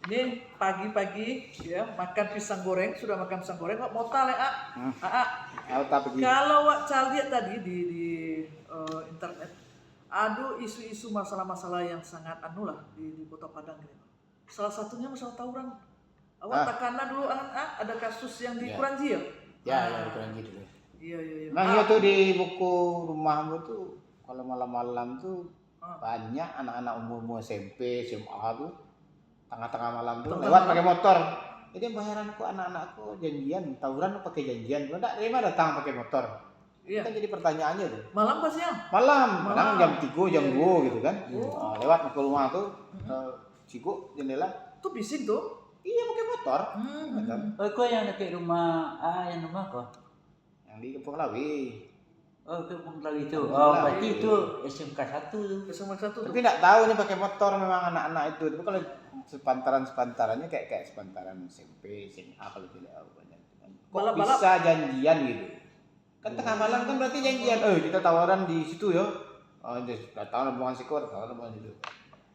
Ini pagi-pagi ya makan pisang goreng, sudah makan pisang goreng kok mau tale kalau wak lihat tadi di internet ada isu-isu masalah-masalah yang sangat lah di Kota Padang gitu. Salah satunya masalah tawuran. Awak takana dulu ada kasus yang di Kuranji ya? Ya, di Kuranji dulu. Iya. Nah, tuh di buku rumahmu tuh kalau malam-malam tuh banyak anak-anak umur SMP, SMA tuh tengah-tengah malam tuh lewat pakai motor. Jadi bayaran kok anak-anakku janjian tawuran pakai janjian. Enggak dari mana datang pakai motor? Iya. Kan jadi pertanyaannya tuh. Malam pas siang? Malam. Kadang jam 3, jam 2 gitu kan. Lewat ke rumah tuh ciku jendela. Tuh bising tuh. Iya pakai motor. Kok yang dekat rumah yang rumah kok? Yang di Kampung Lawi. Oh, Kampung Lawi itu. Oh, berarti itu SMK 1 tuh. SMK 1 tuh. Tapi enggak tahu nih pakai motor memang anak-anak itu. Tapi kalau sepantarannya kayak sepantaran SMP, SMA kalau tidak tahu banyak. Kok bisa janjian gitu? Kan tengah malam kan berarti janjian. Kita tawaran di situ ya. Tawaran bukan sikor, tawaran bukan situ.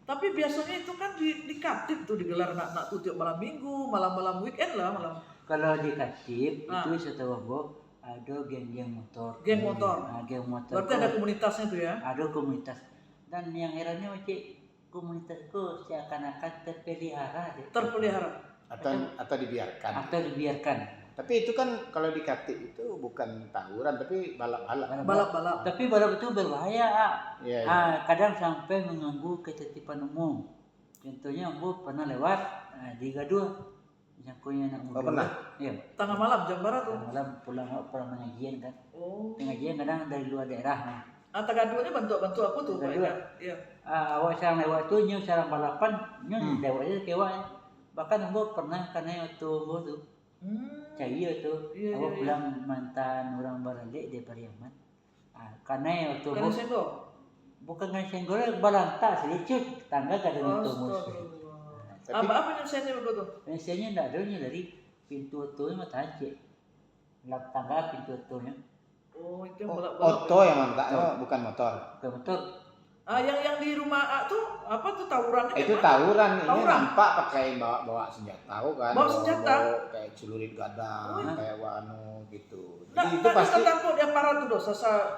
Tapi biasanya itu kan di Katib tuh digelar anak-anak tuh tiap malam minggu, malam-malam weekend lah malam. Kalau di Katib itu setahu gua ada geng-geng motor. Geng motor. Geng motor. Berarti ada komunitasnya tuh ya? Ada komunitas. Dan yang herannya macam komunitasku seakan-akan terpelihara. Terpelihara. Atau dibiarkan. Atau dibiarkan. Tapi itu kan kalau di Katib itu bukan tawuran tapi balap-balap. Balap-balap. Tapi balap itu berbahaya. Iya. Kadang sampai mengganggu ketertiban umum. Contohnya aku pernah lewat di Gaduh. Yang punya anak muda. Pernah? Iya. Tengah malam jam berapa tuh? Tengah malam pulang pengajian kan. Pengajian kadang dari luar daerah. Tagaduanya bantu apa tuh? Iya. Awak sarang lewat tuh nyu sarang balapan nyu lewatnya kewa. Bahkan aku pernah karena waktu aku tuh. Cahaya tuh, aku pulang mantan orang Barale di Pariaman. Karena waktu aku senggol? Bukan dengan senggol, balanta sedikit tangga kadang itu mus. Apa nyelesaiannya begitu? Nyelesaiannya tidak ada dari pintu otonya mata aja. Lap tangga pintu otonya. Oh itu yang balap. Oto yang mantap, bukan motor. Bukan motor. Yang di rumah tuh apa tuh tawurannya? Itu tawuran. Ini nampak pakai bawa senjata kan. Bawa senjata. Kayak celurit gadang, kayak wano gitu. Jadi itu pasti takut dia parah tuh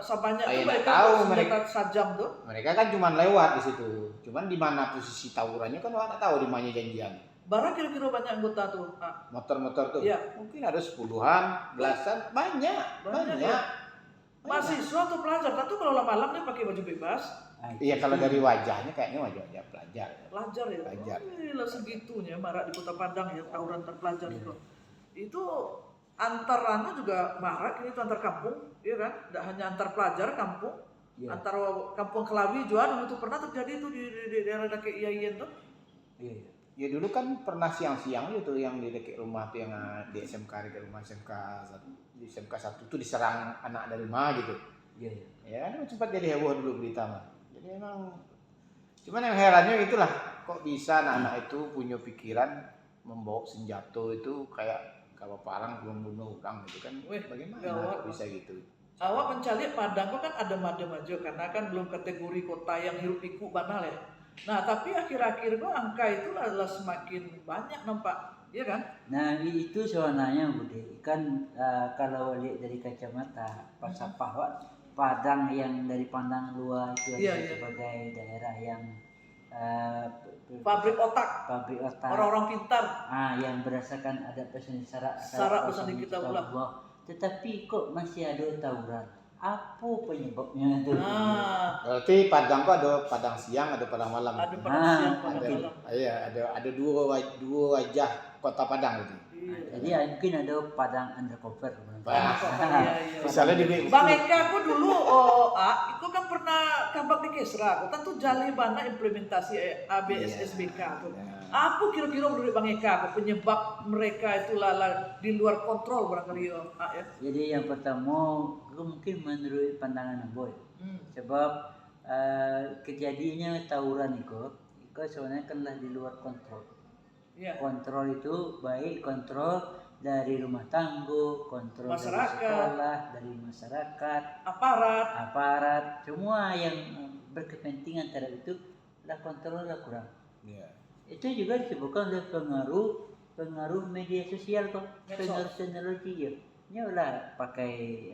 sebanyak tuh mereka tahu senjata sajam tuh. Mereka kan cuma lewat di situ. Cuman di mana posisi tawurannya kan orang tahu di mana janjian. Berapa kira-kira banyak anggota tuh? Motor-motor tuh. Iya. Mungkin ada 10-an, belasan, banyak. Mahasiswa atau pelajar? Tapi kalau malam dia pakai baju bebas. Iya kalau dari wajahnya kayaknya wajah pelajar. Pelajar ya. Pelajar. Gila segitunya marak di Kota Padang ya tawuran antar pelajar itu. Itu antar juga marak ini antar kampung, ya kan? Tidak hanya antar pelajar kampung, antar kampung Kelawi juga itu pernah terjadi itu di daerah dekat Iyayen tuh. Iya. Ya dulu kan pernah siang-siang itu yang di dekat rumah tuh yang di SMK dekat rumah SMK 1. Di SMK 1 tuh diserang anak dari rumah gitu. Iya. Ya kan sempat jadi heboh dulu berita mah. Jadi emang cuman yang herannya itulah kok bisa anak-anak itu punya pikiran membawa senjata itu kayak kalau parang belum bunuh orang gitu kan. Bagaimana bisa gitu? Awak mencari Padang kok kan ada aja karena kan belum kategori kota yang hirup pikuk banal ya. Nah tapi akhir-akhir kok angka itu adalah semakin banyak nampak, ya kan? Nah itu sebenarnya Bude kan kalau lihat dari kacamata pasapah Padang yang dari pandang luar itu sebagai daerah yang pabrik otak. Orang-orang pintar. Yang berdasarkan adaptasi syarak besar kita ulang. Tetapi kok masih ada tawuran? Apa penyebabnya itu? Berarti Padang kok ada Padang siang, ada Padang malam. Ada Padang siang, Padang malam. Iya, ada dua wajah Kota Padang itu. Jadi mungkin ada Padang undercover. Misalnya di Bang Eka aku dulu aku kan pernah kabak di Kesra, aku kan tuh jali mana implementasi ABSSBK tuh. Apa kira-kira menurut Bang Eka penyebab mereka itu di luar kontrol barangkali ya? Jadi yang pertama mungkin menurut pandangan Boy. Sebab kejadiannya tawuran itu sebenarnya kan di luar kontrol. Kontrol itu baik kontrol dari rumah tangga, kontrol masyarakat, dari sekolah, dari masyarakat, aparat, semua yang berkepentingan terhadap itu kontrolnya kurang. Itu juga disebabkan oleh pengaruh media sosial kok, pengaruh teknologi ya. Nyolah pakai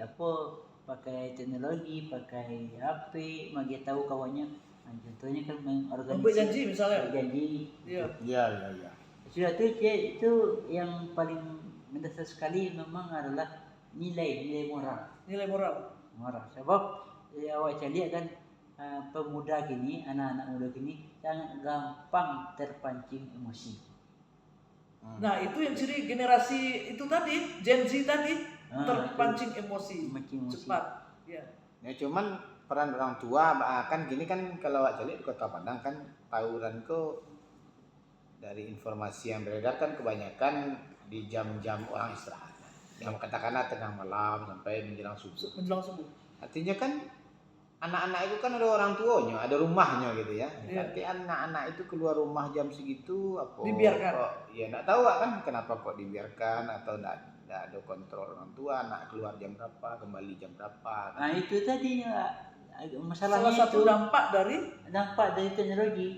teknologi, pakai HP, magi tahu kawannya. Nah, contohnya kan Membuat janji misalnya. Janji. Iya. Iya. Sudah itu yang paling mendasar sekali memang adalah nilai moral. Nilai moral. Sebab awak lihat kan pemuda kini, anak-anak muda kini sangat gampang terpancing emosi. Nah, itu yang ciri generasi itu tadi, Gen Z tadi, terpancing emosi. Cepat. Ya. Ya cuman peran orang tua kan gini kan, kalau awak lihat di Kota Padang kan tawuran kok dari informasi yang beredar kan kebanyakan di jam-jam orang istirahat. Yang katakanlah tengah malam sampai menjelang subuh. Artinya kan anak-anak itu kan ada orang tuanya, ada rumahnya gitu ya. Tapi anak-anak itu keluar rumah jam segitu apa? Dibiarkan. Ya enggak tahu kan kenapa kok dibiarkan, atau enggak ada kontrol orang tua, anak keluar jam berapa, kembali jam berapa. Nah, itu tadinya masalahnya. Salah satu dampak dari teknologi.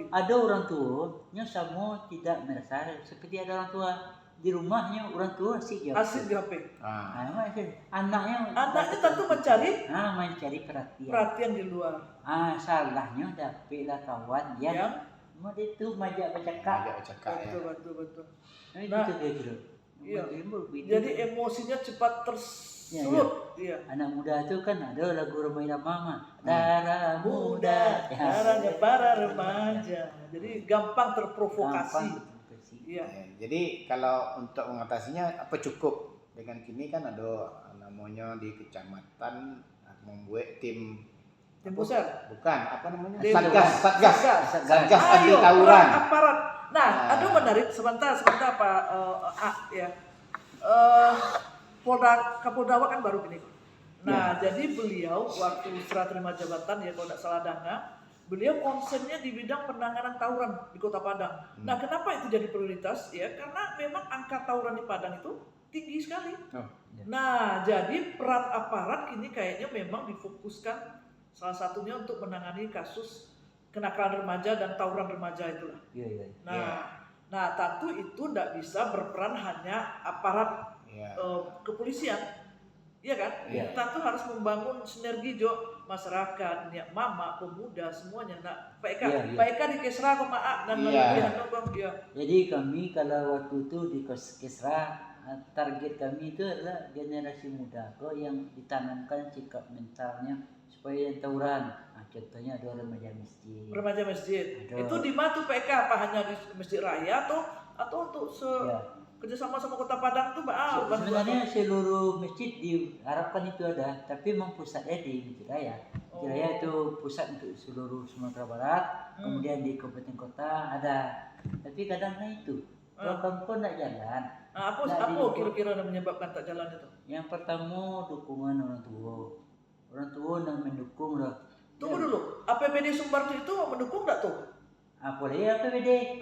Ada orang tuanya sama tidak merasa seperti ada orang tua. Di rumahnya orang tua asik di HP. Anaknya tentu mencari perhatian di luar. Salahnya dapatlah kawan yang itu majak bercakap. Betul. Nah, itu iya. Jadi emosinya cepat tersulut. Iya. Anak muda itu kan ada lagu Remaja Mama. Darah muda, darahnya para remaja. Jadi gampang terprovokasi. Iya. Jadi kalau untuk mengatasinya apa cukup dengan kini kan ada namanya di kecamatan membuat tim pusat. Bukan, apa namanya? Satgas anti tawuran. Aparat. Nah, aduh menarik sebentar Pak Kapolda kan baru gini. Nah, jadi beliau waktu serah terima jabatan ya kalau tidak salah Dana, beliau konsennya di bidang penanganan tawuran di Kota Padang. Nah, kenapa itu jadi prioritas? Ya, karena memang angka tawuran di Padang itu tinggi sekali. Nah, jadi peran aparat kini kayaknya memang difokuskan salah satunya untuk menangani kasus kenakalan remaja dan tawuran remaja itulah. Nah, tentu itu tidak bisa berperan hanya aparat kepolisian. Iya kan? Tentu harus membangun sinergi masyarakat, mama, pemuda, semuanya. Nah, PK di Kesra dan Jadi kami kalau waktu itu di Kesra, target kami itu adalah generasi muda yang ditanamkan sikap mentalnya supaya yang tawuran. Contohnya ada remaja masjid. Itu di mana tuh PK? Apa hanya di Masjid Raya atau untuk kerjasama sama Kota Padang tuh sebenarnya seluruh masjid diharapkan itu ada, tapi memang pusatnya di Masjid Raya. Masjid Raya itu pusat untuk seluruh Sumatera Barat, kemudian di kabupaten kota ada. Tapi kadangnya itu program pun tidak jalan. Apa kira-kira yang menyebabkan tak jalan itu? Yang pertama dukungan orang tua yang mendukung lah. Tunggu dulu, APBD Sumbar itu mendukung nggak tuh? Boleh APBD.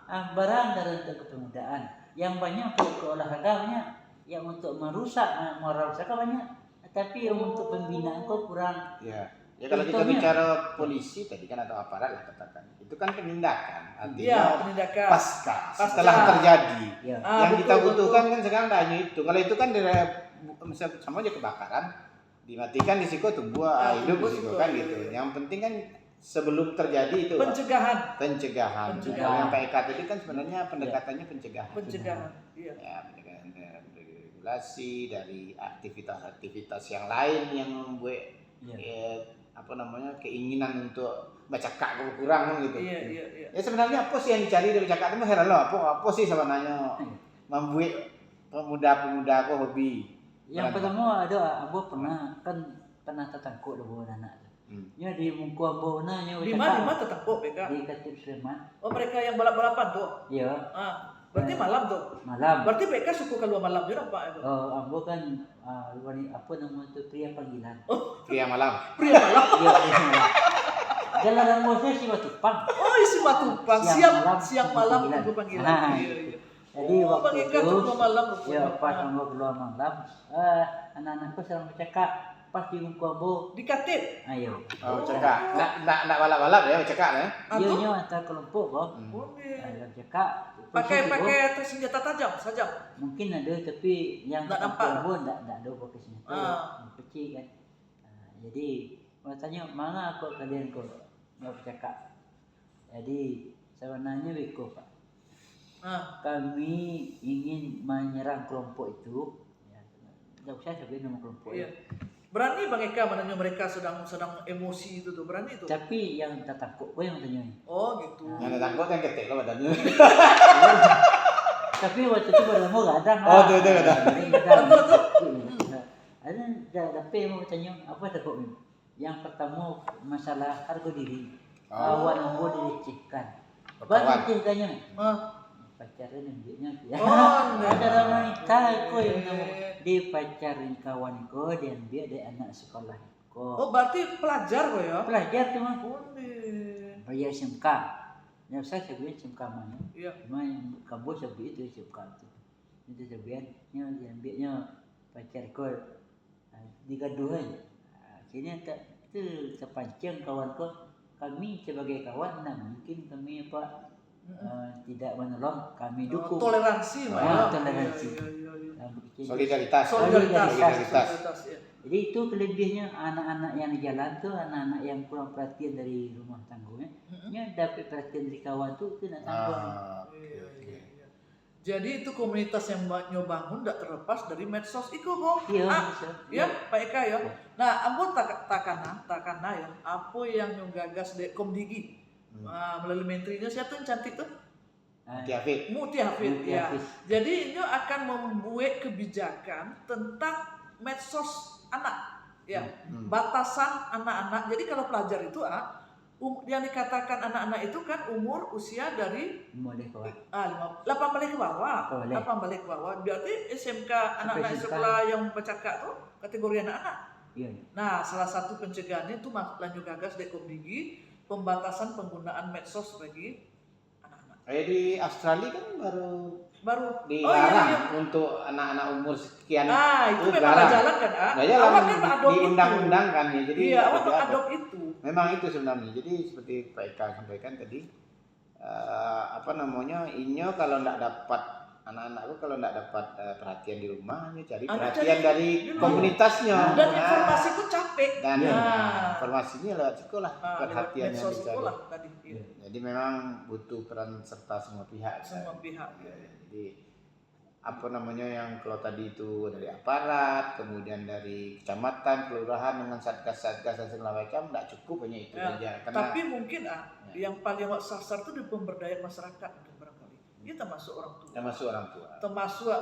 Barang dari untuk kepemudaan. Yang banyak ke olahraganya, yang untuk merusak banyak, tapi yang untuk pembinaan kok kurang. Ya kalau kita bicara polisi tadi kan atau aparat lah katakan, itu kan penindakan, artinya pasca setelah terjadi. Yang kita butuhkan kan sekarang hanya itu. Kalau itu kan sama aja kebakaran, dimatikan di situ tunggu hidup di situ kan gitu. Yang penting kan sebelum terjadi itu pencegahan. Yang PK tadi kan sebenarnya pendekatannya pencegahan. Iya. Ya, pendekatan regulasi dari aktivitas yang lain yang membuat keinginan untuk bercakap kurang gitu. Iya. Ya sebenarnya apa sih yang dicari dari bercakap itu heran loh. Apa sih sebenarnya membuat pemuda-pemuda hobi. Yang pertama ada pernah tertangkap dengan anak. Ya di Mungku Ambona di mana tertangkap PK? Di Katib Sleman. Mereka yang balap-balapan tuh? Iya. Berarti malam tuh? Malam. Berarti PK suka keluar malam juga Pak? Ambo kan pria panggilan. Pria malam. Iya, pria malam. Jalan Moses si Matupang. Si Matupang. Siang malam tunggu panggilan. Iya. Jadi waktu itu malam. Ya pas Ambo keluar malam, anak-anakku sedang bercakap. pas di muka ambo. Dikatip. Ayo. Oh, cekak. Nak balap-balap ya, cekak ya. Iya nyo antar kelompok kok. Boleh. Dalam cekak. Pakai senjata tajam saja. Mungkin ada tapi yang Nggak nampak. ambo ndak ada pakai senjata. Kecil kan. Jadi mau tanya mana kok kalian kok mau cekak. Jadi sebenarnya Wiko Pak. Kami ingin menyerang kelompok itu. Ya, tidak usah sebenarnya nama kelompok. Iya. Berani Bang Eka menanya mereka sedang emosi itu tuh, berani tuh. Tapi yang tak takut kok yang tanya. Oh gitu. Yang takut kan ketek lo badannya. Tapi waktu itu baru mau gadang. Oh, tuh gadang. Ada tapi mau tanya apa takut ini? Yang pertama masalah harga diri. Kawan ambo dilecehkan. Baru ceritanya. Pacaran yang dia ada wanita ko yang dipacarin kawan ko dan dia ada anak sekolah ko. Oh berarti pelajar kok ya? Pelajar cuma Boleh. bayar SMK. Ya saya sebenarnya SMK mana? Iya. Cuma yang kamu sebenarnya itu SMK itu sebenarnya yang biaknya pacar ko digaduhan. Akhirnya itu terpancing kawan ko. Kami sebagai kawan, mungkin kami tidak menolong, kami dukung. Toleransi, toleransi. Solidaritas. Ya. Jadi itu kelebihannya anak-anak yang di jalan tuh, anak-anak yang kurang perhatian dari rumah tangganya, dapat perhatian dari kawan tuh nak tanggung. Jadi itu komunitas yang bangun tidak terlepas dari medsos itu kok. Iya, ya Pak Eka ya. Nah, ambo takana ya. Apa yang gagas di Komdigi melalui menterinya siapa tuh yang cantik tuh? Muti Hafid. Ya. Jadi ini akan membuat kebijakan tentang medsos anak. Ya, batasan anak-anak. Jadi kalau pelajar itu yang dikatakan anak-anak itu kan umur usia dari 8 balik ke bawah. 8 balik ke bawah. Berarti SMK anak-anak sekolah yang bercakap tuh kategori anak-anak. Iya. Nah, salah satu pencegahannya itu lanjut gagas dari Komdigi pembatasan penggunaan medsos bagi anak-anak. Di Australia kan baru dilarang untuk anak-anak umur sekian. Itu memang nggak jalan kan? Nggak jalan. Awak kan di undang-undang kan ya. Jadi iya, awak mengadop itu. Memang itu sebenarnya. Jadi seperti Pak Eka sampaikan tadi, Inyo kalau nggak dapat anak-anakku kalau nggak dapat perhatian di rumah, cari perhatian dari komunitasnya. Dan informasiku capek. Dan informasinya lewat sekolah, perhatian yang dicari. Tadi. Iya. Jadi memang butuh peran serta semua pihak. Jadi yang kalau tadi itu dari aparat, kemudian dari kecamatan, kelurahan dengan satgas-satgas dan segala macam, tidak cukup hanya itu saja. Tapi mungkin yang paling sasar itu di pemberdayaan masyarakat barangkali. Ini termasuk orang tua. Termasuk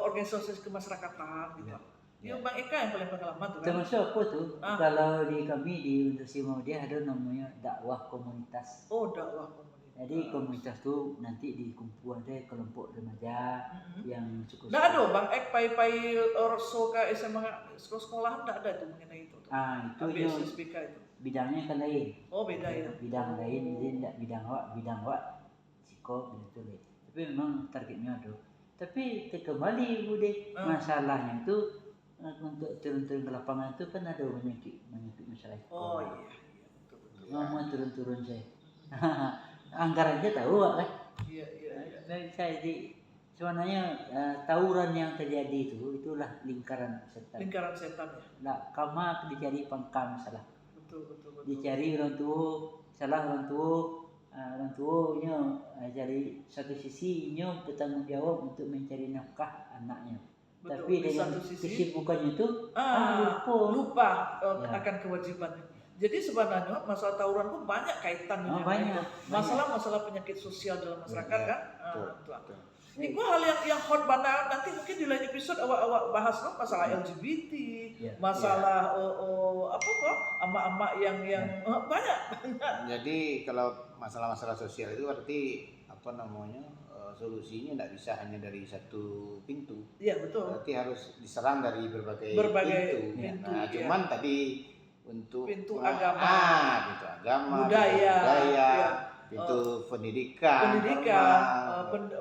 organisasi kemasyarakatan gitu. Ya. Bang Eka yang paling pengalaman tuh kan. Termasuk apa tuh? Kalau di kami di Universitas Muhammadiyah ada namanya dakwah komunitas. Oh, dakwah komunitas. Jadi komunitas tuh nanti dikumpul ada kelompok remaja yang cukup. Nggak ada Bang Ek pai orsoka SMA sekolahan nggak ada tuh mengenai itu. Itu SBK itu. Bidangnya kan lain. Oh beda ya. Bidang lain jadi tidak bidang awak psiko gitu deh. Tapi memang targetnya ada. Tapi kembali Bude masalahnya itu untuk turun-turun ke lapangan itu kan ada menyakit masalah. Oh iya betul. Ngomong turun-turun saya. Anggarannya tahu kan? Iya. Jadi sebenarnya tawuran yang terjadi itulah lingkaran setan. Lingkaran setan ya. Nah, kama dicari pangkam salah. Betul. Dicari orang tua, salah orang tuanya cari satu sisi bertanggung jawab untuk mencari nafkah anaknya. Betul. Tapi dengan kesibukannya itu lupa akan kewajibannya. Jadi sebenarnya masalah tawuran pun banyak kaitannya dengan masalah penyakit sosial dalam masyarakat kan. Itu hal yang hot banget nanti mungkin di lain episode awak bahas masalah LGBT, masalah ama-ama yang banyak. Jadi kalau masalah-masalah sosial itu berarti solusinya tidak bisa hanya dari satu pintu. Iya betul. Berarti harus diserang dari berbagai pintu. Nah, cuman tadi untuk pintu agama, budaya, pintu pendidikan,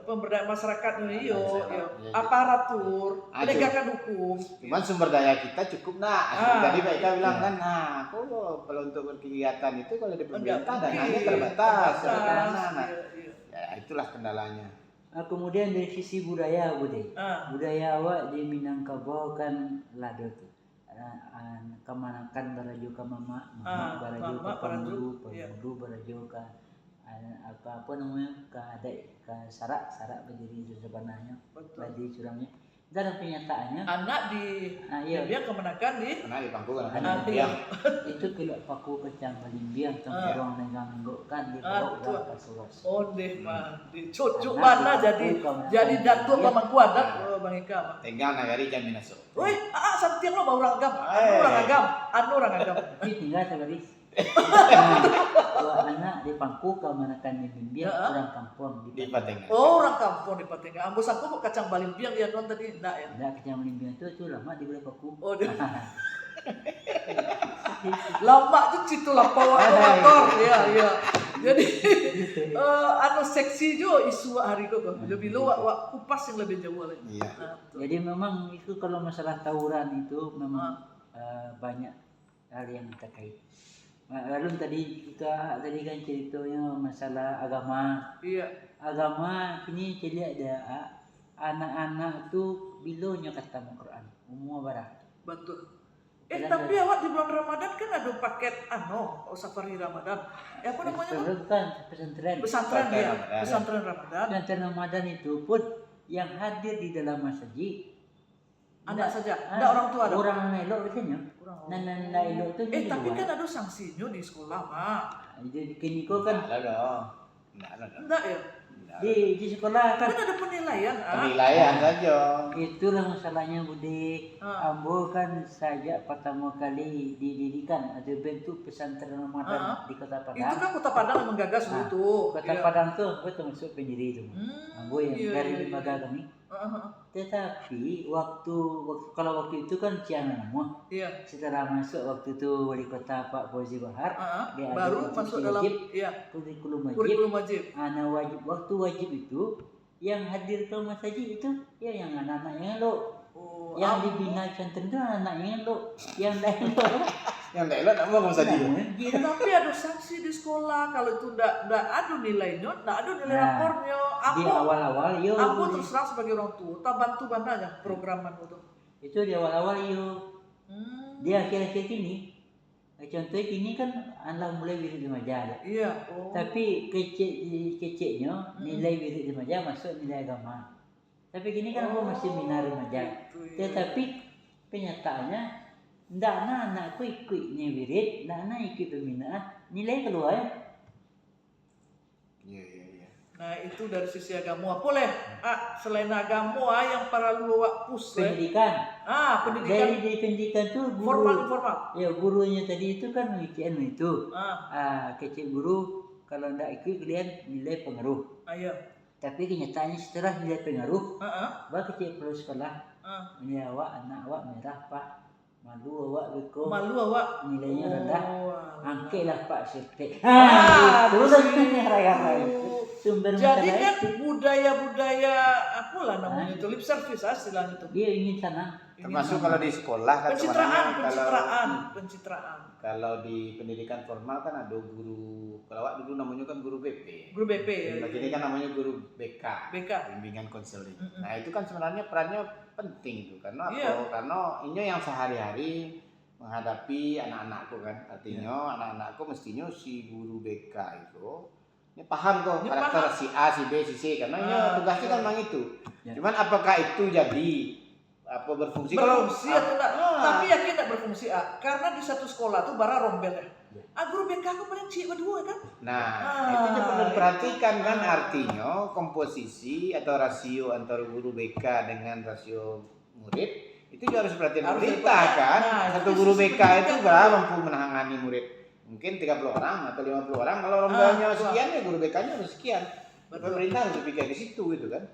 pemberdayaan masyarakat iyo, Iya. aparatur, Aduh. penegakan hukum. Cuman sumber daya kita cukup tadi mereka bilang kan, kalau untuk berkegiatan itu kalau di pemerintah dananya terbatas. Nah, ya itulah kendalanya. Kemudian dari sisi budaya, Bude. Budaya awak di Minangkabau kan lado tuh. Kemanakan barajo ke mama barajo ke pemudu barajo ke apa namanya ke adik ke sarak berdiri itu sebenarnya badi curangnya. Dalam kenyataannya anak di dia kemenakan di anak di pangku kan itu kalau paku kecang balimbiang tengkorong negang kan di bawah udah kasuras. Deh mah di cucuk mana jadi datuk pamangku adat Bang Eka. tinggal nagari jaminan so. Woi, santiang lo orang agam. Anu orang agam. Ini tinggal sekali. Dua anak di pangku kemanakan di bimbing orang kampung di Patenga. Orang kampung di Patenga. Ambos aku kacang balimbiang dia non tadi enggak ya. Enggak kacang balimbiang itu lama di beli paku. Lama tuh situ lah motor ya. Jadi anu seksi jo isu hari kok. Lebih lo wak kupas yang lebih jauh lagi. Iya. Jadi memang itu kalau masalah tawuran itu memang banyak hal yang terkait. Lalu tadi kan ceritanya masalah agama. Iya. Agama ini jadi ada anak-anak tuh bilonya kata Quran umum barang. Betul. Tapi awak di bulan Ramadan kan ada paket safari Ramadan. Apa namanya tuh? Bukan pesantren. Pesantren Ramadan. Pesantren Ramadan itu pun yang hadir di dalam masjid anak saja, enggak orang tua ada. Orang elok biasanya. Nana elok tuh. Tapi kan ada sanksinya di sekolah, Mak. Jadi kini kok kan Enggak dong. Enggak ya? Di sekolah kan ada penilaian. Penilaian saja. Itulah masalahnya Budi. Ambo kan saja pertama kali dididikan ada bentuk pesantren Ramadan di Kota Padang. Itu kan Kota Padang yang menggagas itu. Kota Padang tuh gue termasuk pendiri itu. Ambo yang dari lembaga kami. Tetapi kalau waktu itu kan Ciangan semua. Iya. Setelah masuk waktu itu wali kota Pak Fauzi Bahar, dia baru masuk dalam kurikulum wajib. Waktu wajib itu yang hadir ke masjid itu ya yang anak-anaknya lo. Yang dibina pesantren itu anak-anaknya lo. Yang lain lo. Yang enggak elok mau saja. Tapi ada sanksi di sekolah kalau itu enggak ada nilainya, enggak ada nilai rapornya. Di awal-awal aku terus terang sebagai orang tua, tak bantu bananya programan itu. Itu di awal-awal Di akhir-akhir ini, contohnya kini kan anak mulai wirid remaja. Iya. Tapi keceknya nilai wirid remaja masuk nilai agama. Tapi kini kan aku masih minat remaja. Tetapi kenyataannya ndak anakku ikutnya wirid, ndak anak ikut pembinaan, nilai keluar ya. Iya. Nah itu dari sisi agama boleh. Selain agama yang para luak pus pendidikan. Pendidikan. Dari pendidikan tuh guru. Formal informal. Ya gurunya tadi itu kan ujian itu. Kecil guru kalau ndak ikut kalian nilai pengaruh. Iya. Tapi kenyataannya setelah nilai pengaruh, baru kecil perlu sekolah. Ini anak awak merah Pak. Malu awak nilainya rendah. Angkelah Pak Sekte. Terus sumber jadi kan budaya apalah namanya itu lip service istilahnya itu. Dia ingin sana. Termasuk kalau di sekolah kan pencitraan. Kalau di pendidikan formal kan ada guru, kalau awak dulu namanya kan guru BP. Guru BP ya. Ini kan namanya guru BK. Bimbingan konseling. Nah, itu kan sebenarnya perannya penting itu karena karena ini yang sehari-hari menghadapi anak-anakku kan. Artinya anak-anakku mestinya si guru BK itu ini paham kok karakter si A, si B, si C karena tugasnya kan memang itu. Cuman apakah itu jadi berfungsi atau enggak? Tapi yakin enggak berfungsi karena di satu sekolah tuh bara rombel ya. Guru BK aku paling cik berdua kan. Nah, itu juga perlu diperhatikan kan artinya komposisi atau rasio antara guru BK dengan rasio murid itu juga harus perhatian pemerintah kan. Satu guru BK itu berapa mampu menangani murid? Mungkin 30 orang atau 50 orang. Kalau rombelnya sekian ya guru BK-nya harus sekian. Pemerintah harus berpikir ke situ gitu kan.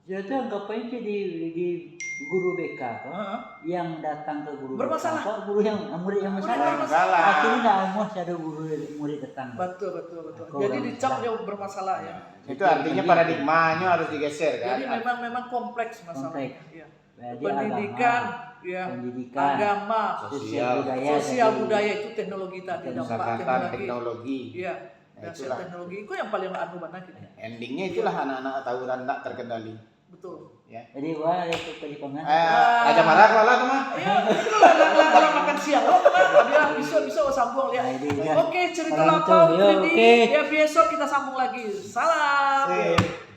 Jadi anggapannya di guru BK apa Heeh. yang datang ke guru Bermasalah. BK, apa, guru yang murid yang Murid masalah. bermasalah. Akhirnya nggak mau ada guru murid datang. Betul. Aku Jadi orang dicap salah. dia bermasalah ya. Itu artinya paradigmanya harus digeser kan. Jadi memang kompleks masalahnya. Kompleks. Iya. Jadi Pendidikan, ya, pendidikan, agama, Sosial sosial tadi. budaya itu teknologi tadi, dampak Kesempatan teknologi. teknologi. Iya. Nah, Dasar itulah. teknologi itu yang paling anu banget ini. Endingnya itulah anak-anak tawuran tak terkendali. Betul. Ya. Jadi wah itu perikongan. Aja marah lah tuh mah. Ya, itulah orang makan siang. Oh, kan dia bisa sambung lihat. Nah, ini, ya. Oke, cerita Orang lapau tuh, ya, 3D. oke. Ya besok kita sambung lagi. Salam. Sip.